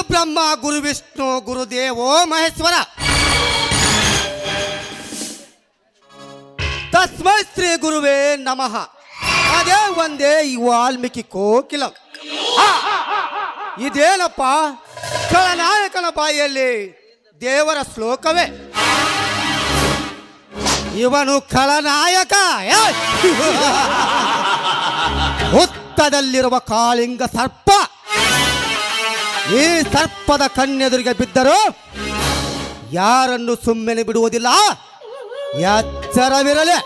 ಬ್ರಹ್ಮ ಗುರು ವಿಷ್ಣು ಗುರುದೇವೋ ಮಹೇಶ್ವರ. ತಸ್ಮೈ ಶ್ರೀ ಗುರುವೇ ನಮಃ. ಅದೇ ಒಂದೇ ಈ ವಾಲ್ಮೀಕಿ ಕೋಕಿಲ. ಇದೇನಪ್ಪ ಖಳನಾಯಕನ ಬಾಯಿಯಲ್ಲಿ ದೇವರ ಶ್ಲೋಕವೇ. ಇವನು ಖಳನಾಯಕ. ಹುತ್ತದಲ್ಲಿರುವ ಕಾಳಿಂಗ ಸರ್ಪ. ಈ ಸರ್ಪದ ಕಣ್ಣೆದುರಿಗೆ ಬಿದ್ದರೂ ಯಾರನ್ನು ಸುಮ್ಮನೆ ಬಿಡುವುದಿಲ್ಲ. ಎಚ್ಚರವಿರಲಿ.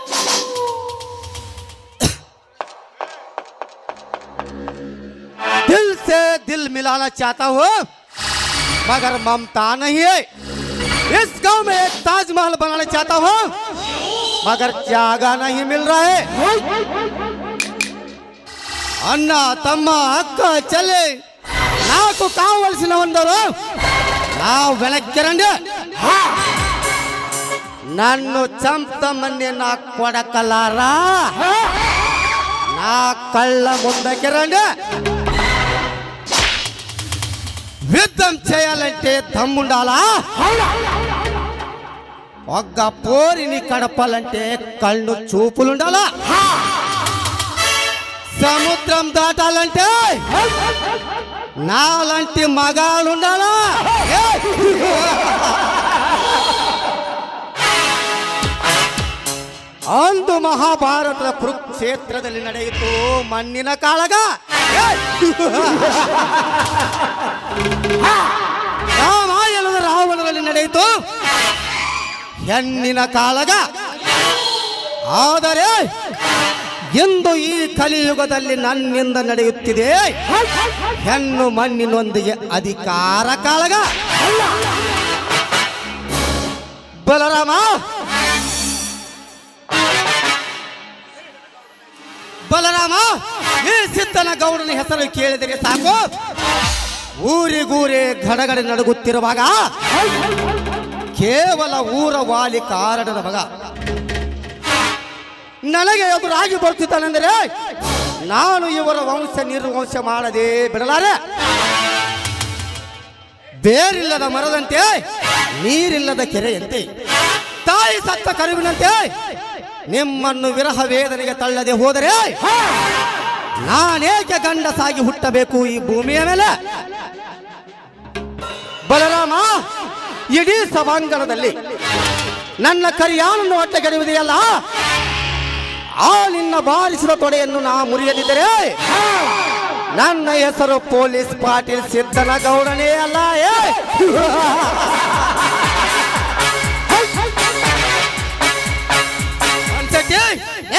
दिल से दिल मिलाना चाहता हूँ मगर ममता नहीं है. इस गांव में एक ताजमहल बनाना चाहता हूँ मगर जगह नहीं मिल रहा है. ಅಣ್ಣ ತಮ್ಮ ಅಕ್ಕ ಚೆಲ್ಲಿ ನಾಲ್ಕು ಕಾವಲಿಸಿನವಂದರು ನಾವು ಬೆಳಗ್ಗೆರಂಡೆ ನನ್ನು ಚಂಪ ಮನ್ನೆನ್ನ ಕೊಡಕಲಾರ నా కళ్ళ ముందకి రండి. యుద్ధం చేయాలంటే దమ్ముండాలా? ఒక్క పోరిని కడపాలంటే కళ్ళు చూపులుండాలా? సముద్రం దాటాలంటే నాలాంటి మగాళ్ళుండాలా? ಅಂದು ಮಹಾಭಾರತದ ಕುರುಕ್ಷೇತ್ರದಲ್ಲಿ ನಡೆಯಿತು ಮಣ್ಣಿನ ಕಾಳಗ. ರಾಮಾಯಣದ ರಾವಣರಲ್ಲಿ ನಡೆಯಿತು ಹೆಣ್ಣಿನ ಕಾಳಗ. ಆದರೆ ಇಂದು ಈ ಕಲಿಯುಗದಲ್ಲಿ ನನ್ನಿಂದ ನಡೆಯುತ್ತಿದೆ ಹೆಣ್ಣು ಮಣ್ಣಿನೊಂದಿಗೆ ಅಧಿಕಾರ ಕಾಳಗ. ಬಲರಾಮ ಬಲರಾಮ, ಈ ಸಿದ್ದನ ಗೌಡನ ಹೆಸರು ಕೇಳಿದರೆ ಸಾಕು ಊರಿಗೂರೇ ಗಡಗಡೆ ನಡುಗುತ್ತಿರುವಾಗ ಕೇವಲ ಊರ ವಾಲಿ ಕಾರಣದ ಮಗ ನನಗೆ ಎದುರಾಗಿ ಬರ್ತಿದ್ದಾನೆಂದರೆ ನಾನು ಇವರ ವಂಶ ನಿರ್ವಂಶ ಮಾಡದೆ ಬಿಡಲಾರೆ. ಬೇರಿಲ್ಲದ ಮರದಂತೆ ನೀರಿಲ್ಲದ ಕೆರೆಯಂತೆ ತಾಯಿ ಸತ್ತ ಕರುವಿನಂತೆ ನಿಮ್ಮನ್ನು ವಿರಹ ವೇದನೆಗೆ ತಳ್ಳದೆ ಹೋದರೆ ನಾನೇಕೆ ಗಂಡಸಾಗಿ ಹುಟ್ಟಬೇಕು ಈ ಭೂಮಿಯ ಮೇಲೆ? ಬಲರಾಮ, ಇಡೀ ಸಭಾಂಗಣದಲ್ಲಿ ನನ್ನ ಕರಿಯಾನನ್ನು ಹೊಟ್ಟೆಗೆಡುವುದೆಯಲ್ಲ, ಆ ನಿನ್ನ ಬಾರಿಸಿದ ತೊಡೆಯನ್ನು ನಾ ಮುರಿಯದಿದ್ದರೆ ನನ್ನ ಹೆಸರು ಪೊಲೀಸ್ ಪಾಟೀಲ್ ಸಿದ್ದನ ಗೌಡನೇ ಅಲ್ಲ.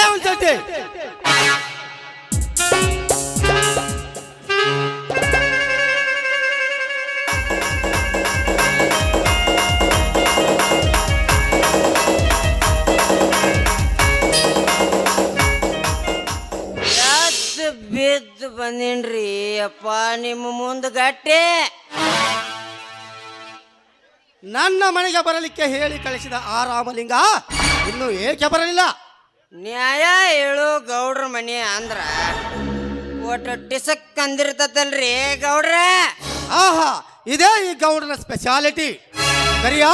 ಒಂದ್ಸತಿ ಬಿದ್ದು ಬಂದೇನ್ರಿ ಅಪ್ಪ ನಿಮ್ಮ ಮುಂದೆ ಗಟ್ಟೆ. ನನ್ನ ಮನೆಗೆ ಬರಲಿಕ್ಕೆ ಹೇಳಿ ಕಳಿಸಿದ ಆ ರಾಮಲಿಂಗ ಇನ್ನು ಏಕೆ ಬರಲಿಲ್ಲ? ನ್ಯಾಯ ಹೇಳು ಗೌಡ್ರ ಮನೆ ಅಂದ್ರ ಒಟ್ಟು ಟಿಸಕ್ ಅಂದಿರ್ತತಲ್ರಿ ಗೌಡ್ರ. ಆಹಾ, ಇದೇ ಈ ಗೌಡನ ಸ್ಪೆಷಾಲಿಟಿ. ಕರಿಯಾ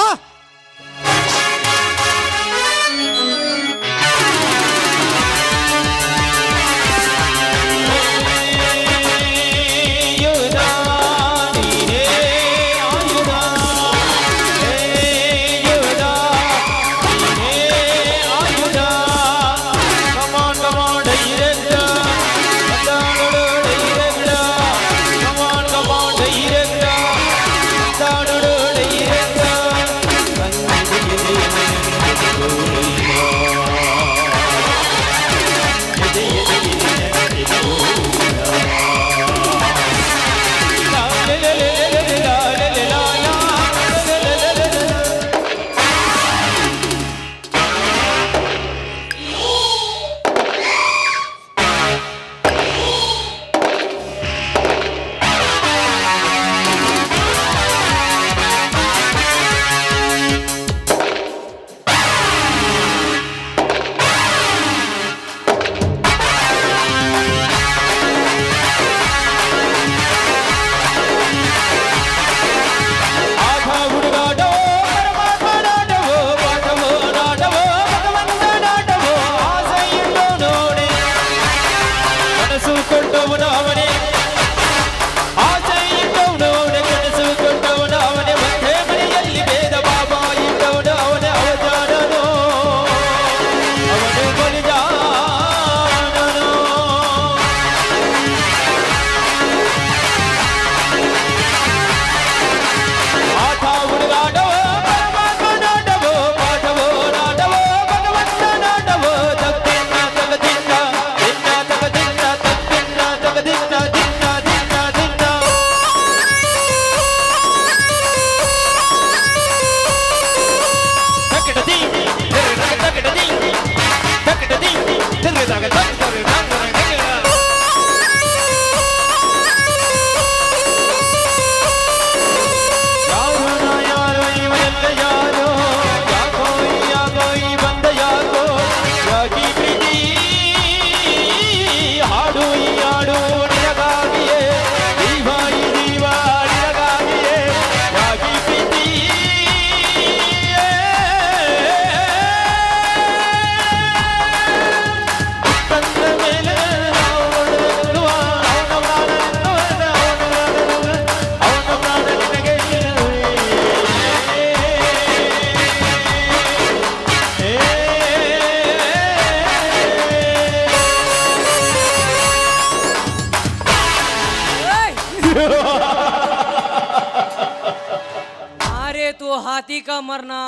तू हाथी का मरना,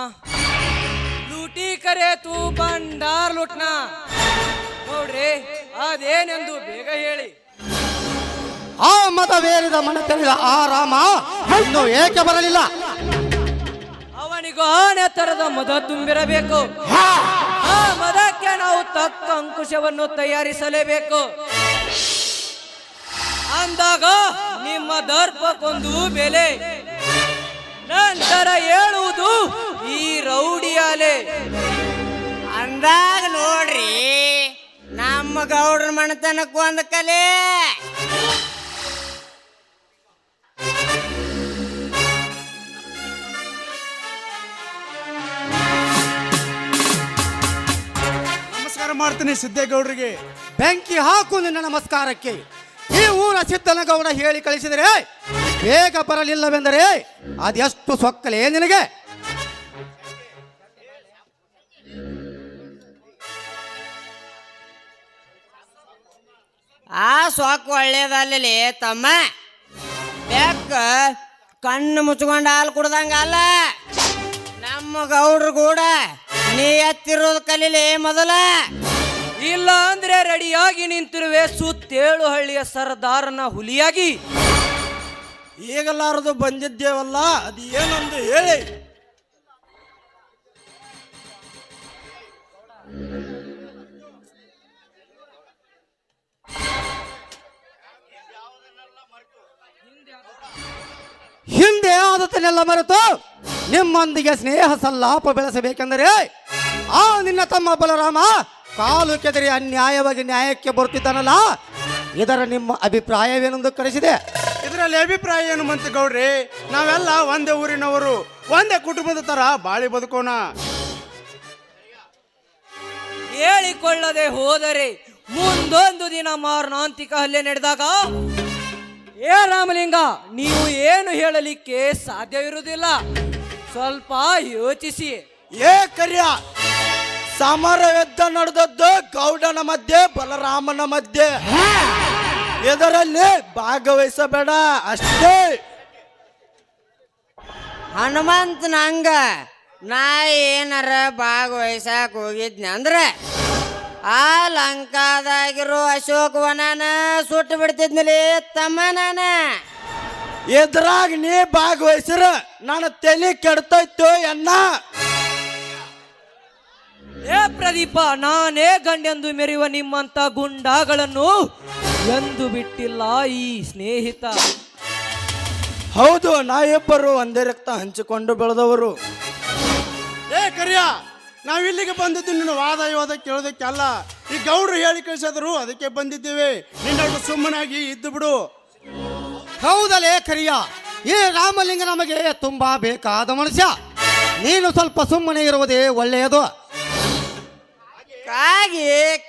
लूटी करे तू भंडार लुಟ್ನಾ. ನೋಡ್ರಿ ಅದೇನೆಂದು ಬೇಗ ಹೇಳಿ. ಆ ಮತವೇರಿದ ಮನ ತಿಳಿದ ಆ ರಾಮ ಇನ್ನು ಏಕೆ ಬರಲಿಲ್ಲ? ಅವನಿಗೂ ಆನೆ ತರದ ಮದ ತುಂಬಿರಬೇಕು. ಆ ಮದಕ್ಕೆ ನಾವು ತಕ್ಕ ಅಂಕುಶವನ್ನು ತಯಾರಿಸಲೇಬೇಕು. ಅಂದಾಗ ನಿಮ್ಮ ದರ್ಪಕ್ಕೊಂದು ಬೆಲೆ, ನಂತರ ಹೇಳುವುದು ಈ ರೌಡಿಯಾಲೆ. ಅಂದಾಗ ನೋಡ್ರಿ ನಮ್ಮ ಗೌಡ್ರ ಮಣತನಕ್ಕೂ ಒಂದು ಕಲೆ. ನಮಸ್ಕಾರ ಮಾಡ್ತೀನಿ ಸಿದ್ದೇಗೌಡರಿಗೆ. ಬೆಂಕಿ ಹಾಕು ನಿನ್ನ ನಮಸ್ಕಾರಕ್ಕೆ. ಈ ಊರ ಸಿದ್ದನಗೌಡ ಹೇಳಿ ಕಳಿಸಿದರೆ ಬೇಗ ಬರಲಿಲ್ಲವೆಂದರೆ ಅದೆಷ್ಟು ಸೊಕ್ಕಲೇ ನಿನಗೆ. ಆ ಸೊಕ್ಕು ಒಳ್ಳೇದಲ್ಲಿ ತಮ್ಮ. ಬೆಕ್ಕ ಕಣ್ಣು ಮುಚ್ಕೊಂಡು ಹಾಲು ಕುಡ್ದಂಗಲ್ಲ. ನಮ್ಮ ಗೌಡ್ರು ಕೂಡ ನೀ ಎತ್ತಿರೋದು ಕಲೀಲಿ ಮೊದಲ. ಇಲ್ಲ ಅಂದ್ರೆ ರೆಡಿಯಾಗಿ ನಿಂತಿರುವೆ ಸುತ್ತೇಳು ಹಳ್ಳಿಯ ಸರ್ದಾರನ ಹುಲಿಯಾಗಿ. ಈಗಲಾರದು ಬಂದಿದ್ದೇವಲ್ಲ, ಅದು ಏನೊಂದು ಹೇಳಿ. ಹಿಂದೆ ಆದತನ್ನೆಲ್ಲ ಮರೆತು ನಿಮ್ಮೊಂದಿಗೆ ಸ್ನೇಹ ಸಲ್ಲಾಪ ಬೆಳೆಸಬೇಕೆಂದರೆ ಆ ನಿನ್ನ ತಮ್ಮ ಬಲರಾಮ ಕಾಲು ಕೆದರಿ ಅನ್ಯಾಯವಾಗಿ ನ್ಯಾಯಕ್ಕೆ ಬರುತ್ತಿದ್ದಾನಲ್ಲ, ಇದರ ನಿಮ್ಮ ಅಭಿಪ್ರಾಯವೇನೆಂದು ಕರೆಸಿದೆ. ಇದರಲ್ಲಿ ಅಭಿಪ್ರಾಯ ಏನು ಮಂತ ಗೌಡ್ರಿ? ನಾವೆಲ್ಲ ಒಂದೇ ಊರಿನವರು, ಒಂದೇ ಕುಟುಂಬದ ತರ ಬಾಳಿ ಬದುಕೋಣ. ಹೇಳಿಕೊಳ್ಳದೆ ಹೋದರೆ ಮುಂದೊಂದು ದಿನ ಮಾರಣಾಂತಿಕ ಹಲ್ಲೆ ನಡೆದಾಗ ಏ ರಾಮಲಿಂಗ, ನೀವು ಏನು ಹೇಳಲಿಕ್ಕೆ ಸಾಧ್ಯವಿರುವುದಿಲ್ಲ. ಸ್ವಲ್ಪ ಯೋಚಿಸಿ. ಏ ಕರ್ಯ, ಸಮರ ಯುದ್ಧ ನಡೆದದ್ದು ಗೌಡನ ಮಧ್ಯೆ ಬಲರಾಮನ ಮಧ್ಯೆ. ಇದರಲ್ಲಿ ಭಾಗವಹಿಸಬೇಡ ಅಷ್ಟೇ. ಹನುಮಂತನ ಹಂಗ ನಾ ಏನಾರ ಭಾಗವಹಿಸಕ್ ಹೋಗಿದ್ನಿ ಅಂದ್ರೆ ಆ ಲಂಕಾದಾಗಿರೋ ಅಶೋಕವನನ ಸುಟ್ಟು ಬಿಡ್ತಿದ್ನಲ್ಲಿ ತಮ್ಮ. ನಾನ ಇದ್ರಾಗ ನೀ ಭಾಗವಹಿಸಿರ ನನ್ನ ತಲೆ ಕೆಡ್ತೈತೋ ಎನ್ನ. ಏ ಪ್ರದೀಪ, ನಾನೇ ಗಂಡೆಂದು ಮೆರೆಯುವ ನಿಮ್ಮಂತ ಗುಂಡಾಗಳನ್ನು ಎಂದು ಬಿಟ್ಟಿಲ್ಲ ಈ ಸ್ನೇಹಿತ. ಹೌದು, ನಾವಿಬ್ಬರು ಒಂದೇ ರಕ್ತ ಹಂಚಿಕೊಂಡು ಬೆಳೆದವರು. ಏ ಕರಿಯ, ನಾವಿಲ್ಲಿಗೆ ಬಂದಿದ್ದು ನಿನ್ನ ವಾದ ವಿವಾದ ಕೇಳೋದಕ್ಕೆಲ್ಲ. ಈ ಗೌಡ್ರು ಹೇಳಿ ಕಳಿಸಿದ್ರು, ಅದಕ್ಕೆ ಬಂದಿದ್ದೇವೆ. ನಿನ್ನ ಸುಮ್ಮನಾಗಿ ಇದ್ದು ಬಿಡು. ಹೌದಲೇ ಕರಿಯ, ಈ ರಾಮಲಿಂಗ ನಮಗೆ ತುಂಬಾ ಬೇಕಾದ ಮನುಷ್ಯ. ನೀನು ಸ್ವಲ್ಪ ಸುಮ್ಮನೆ ಇರುವುದೇ ಒಳ್ಳೆಯದು. ಕಾಗಿ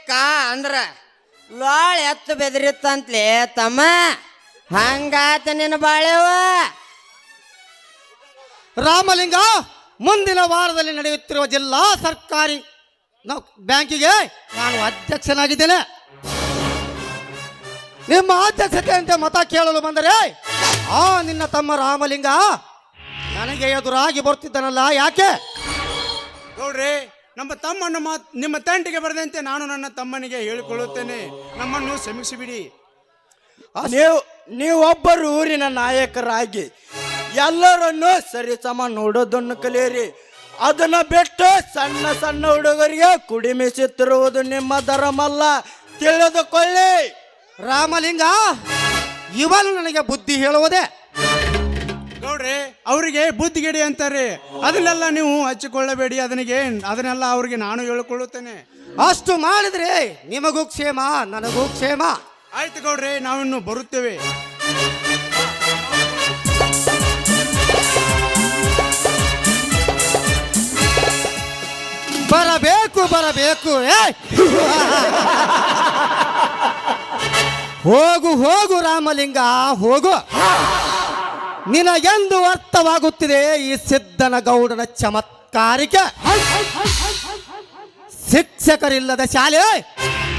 ಕಾ ಅಂದ್ರ ಲೋಳ್ ಎತ್ತು ಬೆದರಿತ್ತಂತ್ಲೇ ತಮ್ಮ. ಹಂಗಾತ ನಿನ್ನ ಬಾಳೆವ. ರಾಮಲಿಂಗ, ಮುಂದಿನ ವಾರದಲ್ಲಿ ನಡೆಯುತ್ತಿರುವ ಜಿಲ್ಲಾ ಸರ್ಕಾರಿ ಬ್ಯಾಂಕಿಗೆ ನಾನು ಅಧ್ಯಕ್ಷನಾಗಿದ್ದೇನೆ. ನಿಮ್ಮ ಅಧ್ಯಕ್ಷತೆಯಂತೆ ಮತ ಕೇಳಲು ಬಂದರೆ ಆ ನಿನ್ನ ತಮ್ಮ ರಾಮಲಿಂಗ ನನಗೆ ಎದುರಾಗಿ ಬರ್ತಿದ್ದನಲ್ಲ, ಯಾಕೆ? ಗೌಡ್ರಿ, ನಮ್ಮ ತಮ್ಮನ್ನು ನಿಮ್ಮ ತಂಟಿಗೆ ಬರದಂತೆ ನಾನು ನನ್ನ ತಮ್ಮನಿಗೆ ಹೇಳಿಕೊಳ್ಳುತ್ತೇನೆ. ನಮ್ಮನ್ನು ಕ್ಷಮಿಸಿಬಿಡಿ. ನೀವೊಬ್ಬರು ಊರಿನ ನಾಯಕರಾಗಿ ಎಲ್ಲರನ್ನು ಸರಿಸಮ ನೋಡೋದನ್ನು ಕಲಿಯಿರಿ. ಅದನ್ನ ಬಿಟ್ಟು ಸಣ್ಣ ಸಣ್ಣ ಹುಡುಗರಿಗೆ ಕುಡಿಮಿಸುತ್ತಿರುವುದು ನಿಮ್ಮ ಧರ್ಮಲ್ಲ, ತಿಳಿದುಕೊಳ್ಳಿ. ರಾಮಲಿಂಗ, ಇವನು ನನಗೆ ಬುದ್ಧಿ ಹೇಳುವುದೇ. ಗೌಡ್ರೆ, ಅವರಿಗೆ ಬುದ್ಧಿಗೆಡಿ ಅಂತಾರೆ. ಅದನ್ನೆಲ್ಲ ನೀವು ಹಚ್ಚಿಕೊಳ್ಳಬೇಡಿ. ಅದನ್ನೆಲ್ಲ ಅವರಿಗೆ ನಾನು ಹೇಳಿಕೊಳ್ಳುತ್ತೇನೆ. ಅಷ್ಟು ಮಾಡಿದ್ರೆ ನಿಮಗೂ ಕ್ಷೇಮ, ನನಗೂ ಕ್ಷೇಮ. ಆಯ್ತು ಗೌಡ್ರೆ, ನಾವಿನ್ನು ಬರುತ್ತೇವೆ. ಬರಬೇಕು ಬರಬೇಕು. ಹೋಗು ಹೋಗು ರಾಮಲಿಂಗ, ಹೋಗು. ನಿನಗೆಂದು ಅರ್ಥವಾಗುತ್ತಿದೆ ಈ ಸಿದ್ದನ ಗೌಡನ ಚಮತ್ಕಾರಿಕೆ. ಶಿಕ್ಷಕರಿಲ್ಲದ ಶಾಲೆ,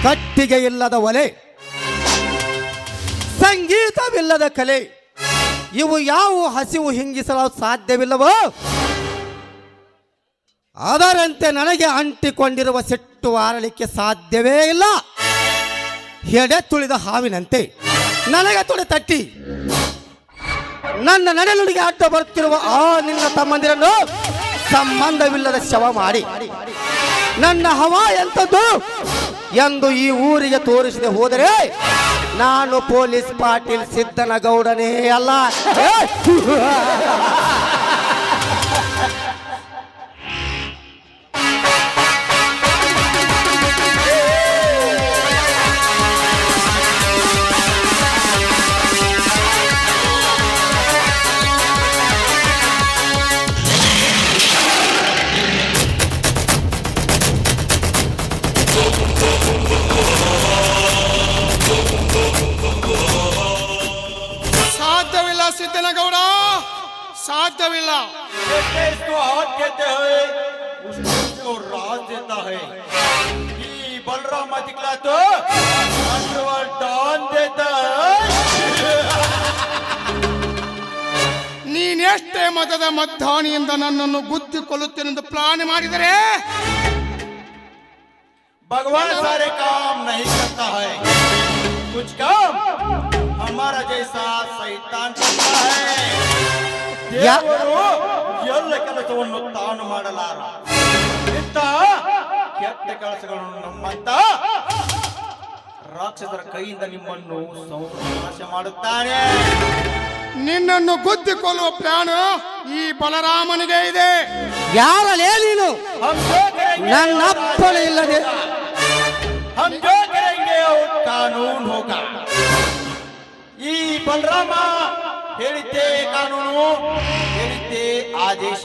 ಕಟ್ಟಿಗೆ ಇಲ್ಲದ ಒಲೆ, ಸಂಗೀತವಿಲ್ಲದ ಕಲೆ, ಇವು ಯಾವ ಹಸಿವು ಹಿಂಗಿಸಲು ಸಾಧ್ಯವಿಲ್ಲವೋ ಅದರಂತೆ ನನಗೆ ಅಂಟಿಕೊಂಡಿರುವ ಸಿಟ್ಟು ಆರಲಿಕ್ಕೆ ಸಾಧ್ಯವೇ ಇಲ್ಲ. ಎಡೆ ತುಳಿದ ಹಾವಿನಂತೆ ನನಗೆ ತೊಡೆ ತಟ್ಟಿ ನನ್ನ ನಡೆನುಡಿಗೆ ಅಡ್ಡ ಬರುತ್ತಿರುವ ಆ ನಿನ್ನ ತಮ್ಮಂದಿರನ್ನು ಸಂಬಂಧವಿಲ್ಲದ ಶವ ಮಾಡಿ ನನ್ನ ಹವಾ ಎಂಥದ್ದು ಎಂದು ಈ ಊರಿಗೆ ತೋರಿಸದೆ ಹೋದರೆ ನಾನು ಪೊಲೀಸ್ ಪಾಟೀಲ್ ಸಿದ್ದನಗೌಡನೇ ಅಲ್ಲ. ಸಾಧ್ಯವಿಲ್ಲ ಸಿದ್ದನಗೌಡ, ಸಾಧ್ಯವಿಲ್ಲ. इसको हाथ कहते हैं, उसको राज देता है. ये बलराम दिखला तो डान देता है. ನೀನೆಷ್ಟೇ ಮತದ ಮದ್ದಾನಿಯಿಂದ ನನ್ನನ್ನು ಗುದ್ದಿಕೊಳ್ಳುತ್ತೇನೆಂದು ಪ್ಲಾನ್ ಮಾಡಿದರೆ भगवान सारे काम नहीं करता है, कुछ काम हमारा जैसा शैतान करता है. ದೇವರು ಎಲ್ಲ ಕೆಲಸವನ್ನು ತಾನು ಮಾಡಲಾರ. ಇಂಥ ಕೆಟ್ಟ ಕೆಲಸಗಳನ್ನು ನಮ್ಮಂತ ರಾಕ್ಷಸರ ಕೈಯಿಂದ ನಿಮ್ಮನ್ನು ನಾಶ ಮಾಡುತ್ತಾನೆ. ನಿನ್ನನ್ನು ಗುದ್ದಿಕೊಳ್ಳುವ ಪ್ಲಾನ್ ಈ ಬಲರಾಮನಿಗೆ ಇದೆ. ಯಾರಲೇ ನೀನು? हम जो करेंगे ನನ್ನ ಅಪ್ಪಣೆ ಇಲ್ಲದೆ हम जो करेंगे वो कानून होगा. ಈ ಬಲರಾಮ ಹೇಳಿದ್ದೆ ಕಾನೂನು, ಹೇಳಿದ್ದೆ ಆದೇಶ.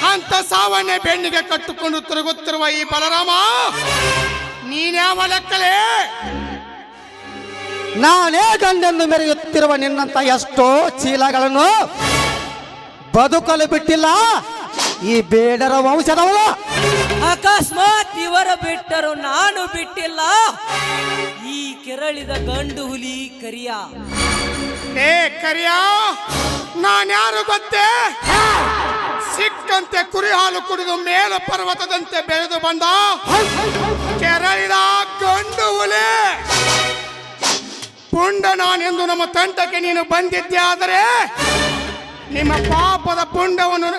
ಅಂತ ಸಾವನ್ನೇ ಬೆನ್ನಿಗೆ ಕಟ್ಟಿಕೊಂಡು ತಿರುಗುತ್ತಿರುವ ಈ ಬಲರಾಮ ನೀನ್ಯಾವ ಲೆಕ್ಕಲೇ? ನಾನೇ ಗಂಡೆಂದು ಮೆರೆಯುತ್ತಿರುವ ನಿನ್ನಂತ ಎಷ್ಟೋ ಚೀಲಗಳನ್ನು ಬದುಕಲು ಬಿಟ್ಟಿಲ್ಲ ಈ ಬೇಡರ ವಂಶದವಳು. ಅಕಸ್ಮಾತ್ ಇವರ ಬಿಟ್ಟರು ನಾನು ಬಿಟ್ಟಿಲ್ಲ ಈ ಕೆರಳಿದ ಗಂಡು ಹುಲಿ ಕರಿಯ. ಏ ಕರಿಯ, ನಾನ್ಯಾರು ಗೊತ್ತೇ? ಸಿಕ್ಕಂತೆ ಕುರಿ ಹಾಲು ಕುಡಿದು ಮೇಲು ಪರ್ವತದಂತೆ ಬೆಳೆದು ಬಂದ ಕೆರಳಿದ ಗಂಡು ಹುಲಿ ಪುಂಡ ನಾನೆಂದು ನಮ್ಮ ತಂಟಕ್ಕೆ ನೀನು ಬಂದಿದ್ದೆ. ಆದರೆ ನಿಮ್ಮ ಪಾಪದ ಪುಂಡವನ್ನು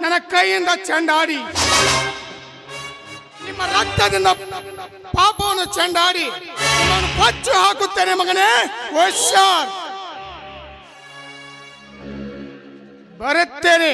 ನನ್ನ ಕೈಯಿಂದ ಚೆಂಡಾಡಿ ನಿಮ್ಮ ರಕ್ತದಿಂದ ಪಾಪವನ್ನು ಚೆಂಡಾಡಿ ನಿಮ್ಮನ್ನು ಪಚ್ಚು ಹಾಕುತ್ತೇನೆ ಮಗನೇ. ಹುಷಾರ್, ಬರುತ್ತೇನೆ.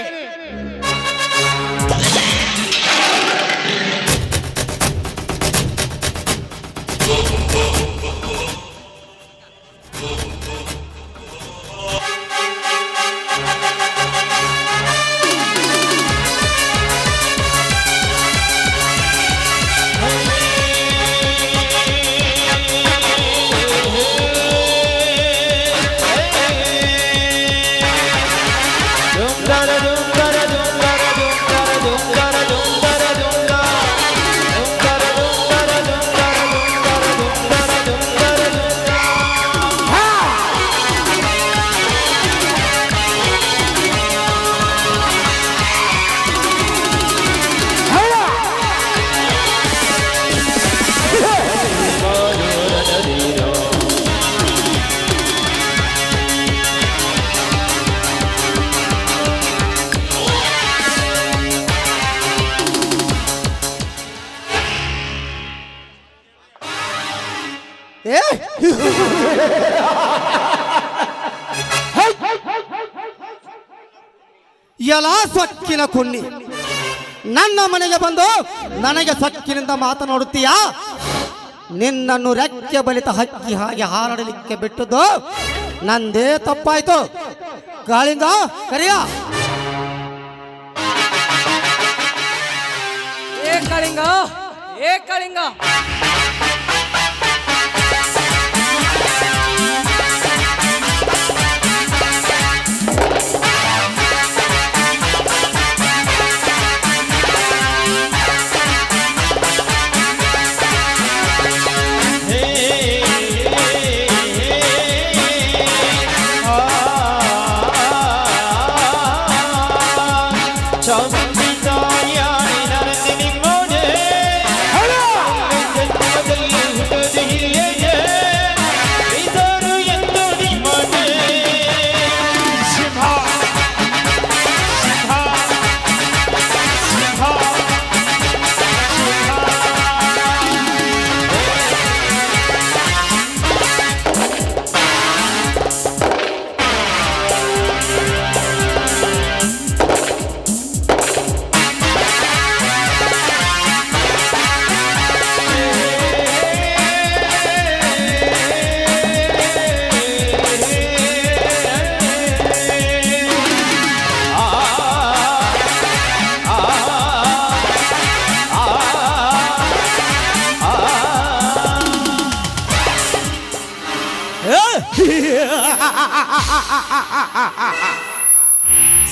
ಎಲ್ಲ ಸೊಕ್ಕಿನ ಕುನ್ನಿ ನನ್ನ ಮನೆಗೆ ಬಂದು ನನಗೆ ಸೊಕ್ಕಿನಿಂದ ಮಾತನಾಡುತ್ತೀಯಾ? ನಿನ್ನನ್ನು ರೆಕ್ಕೆ ಬಲಿತ ಹಕ್ಕಿ ಹಾಗೆ ಹಾರಾಡಲಿಕ್ಕೆ ಬಿಟ್ಟದ್ದು ನಂದೇ ತಪ್ಪಾಯ್ತು. ಕಾಳಿಂಗ ಕರಿಯ. ಏ ಕಾಳಿಂಗ, ಏ ಕಾಳಿಂಗ, ಚಾಮುಂಡಿ ತಾಯಿಯಾಣೆ ನರಸಿ ನಿಮ್ಮೋನೆ ಜನ್ಮದಲ್ಲಿ ಹುಟ್ಟದೆ ಇಲ್ಲೇನೆ ಬೈದರು ಎಂದು ನಿಮ್ಮನೆ ಶಿವ ಶಿವ ಶಿವ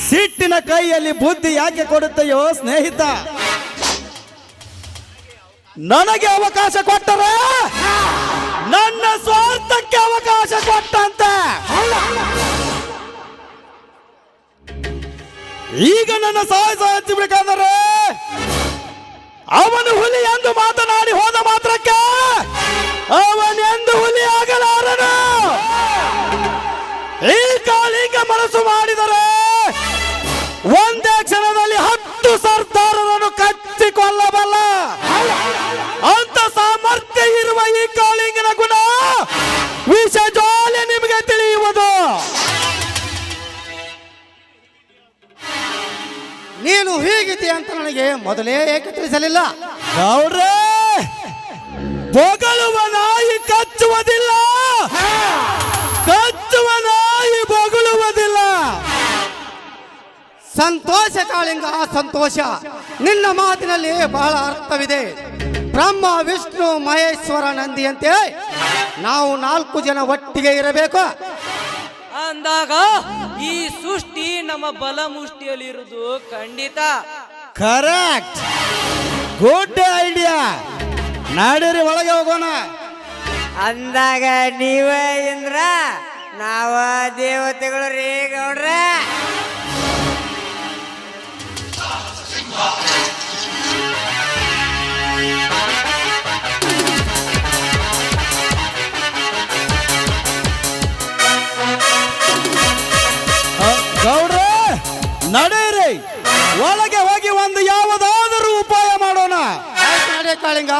ಸಿಟ್ಟಿನ ಕೈಯಲ್ಲಿ ಬುದ್ಧಿ ಯಾಕೆ ಕೊಡುತ್ತೆಯೋ ಸ್ನೇಹಿತ? ನನಗೆ ಅವಕಾಶ ಕೊಟ್ಟರೆ ನನ್ನ ಸ್ವಾರ್ಥಕ್ಕೆ ಅವಕಾಶ ಕೊಟ್ಟಂತೆ. ಈಗ ನನ್ನ ಸಾಹಸ ಹಚ್ಚಬೇಕಾದರೆ ಅವನು ಹುಲಿ ಎಂದು ಮಾತನಾಡಿ ಹೋದ ಮಾತ್ರಕ್ಕೆ ಅವನೆಂದು ಹುಲಿ ಆಗಲಾರನು. ಈ ಕಾಳಿಂಗ ಮನಸ್ಸು ಮಾಡಿದರೆ ಒಂದೇ ಕ್ಷಣದಲ್ಲಿ 10 ಸರ್ದಾರರನ್ನು ಕಚ್ಚಿಕೊಳ್ಳಬಲ್ಲ. ಅಂತ ಸಾಮರ್ಥ್ಯ ಇರುವ ಈ ಕಾಳಿಂಗನ ಗುಣ ವಿಷ ಜ್ವಾಲೆ ನಿಮಗೆ ತಿಳಿಯುವುದು. ನೀನು ಹೀಗಿದೆ ಅಂತ ನನಗೆ ಮೊದಲೇ ಏಕೆ ತಿಳಿಸಲಿಲ್ಲ? ಗೌಡ್ರೆ, ಬೊಗಳುವ ನಾಯಿ ಕಚ್ಚುವುದಿಲ್ಲ, ಕಚ್ಚುವ ನಾಯಿ ಬೊಗಳುವುದಿಲ್ಲ. ಸಂತೋಷ ಕಾಳಿಂಗ, ಸಂತೋಷ. ನಿನ್ನ ಮಾತಿನಲ್ಲಿ ಬಹಳ ಅರ್ಥವಿದೆ. ಬ್ರಹ್ಮ, ವಿಷ್ಣು, ಮಹೇಶ್ವರ, ನಂದಿಯಂತೆ ನಾವು 4 ಜನ ಒಟ್ಟಿಗೆ ಇರಬೇಕು. ಅಂದಾಗ ಈ ಸೃಷ್ಟಿ ನಮ್ಮ ಬಲ ಮುಷ್ಟಿಯಲ್ಲಿ ಇರುವುದು ಖಂಡಿತ. Correct, good idea. ನಾಡಿರಿ, ಒಳಗೆ ಹೋಗೋಣ. ಅಂದಾಗ ನೀವ ಇಂದ್ರ, ನಾವ ದೇವತೆಗಳು ರೀ ಗೌಡ್ರ. ಗೌಡ್ರೆ, ನಡೆಯಿರಿ, ಒಳಗೆ ಹೋಗಿ ಒಂದು ಯಾವುದಾದರೂ ಉಪಾಯ ಮಾಡೋಣ. ಆಯ್ತು, ನಡೆ ಕಾಳಿಂಗ.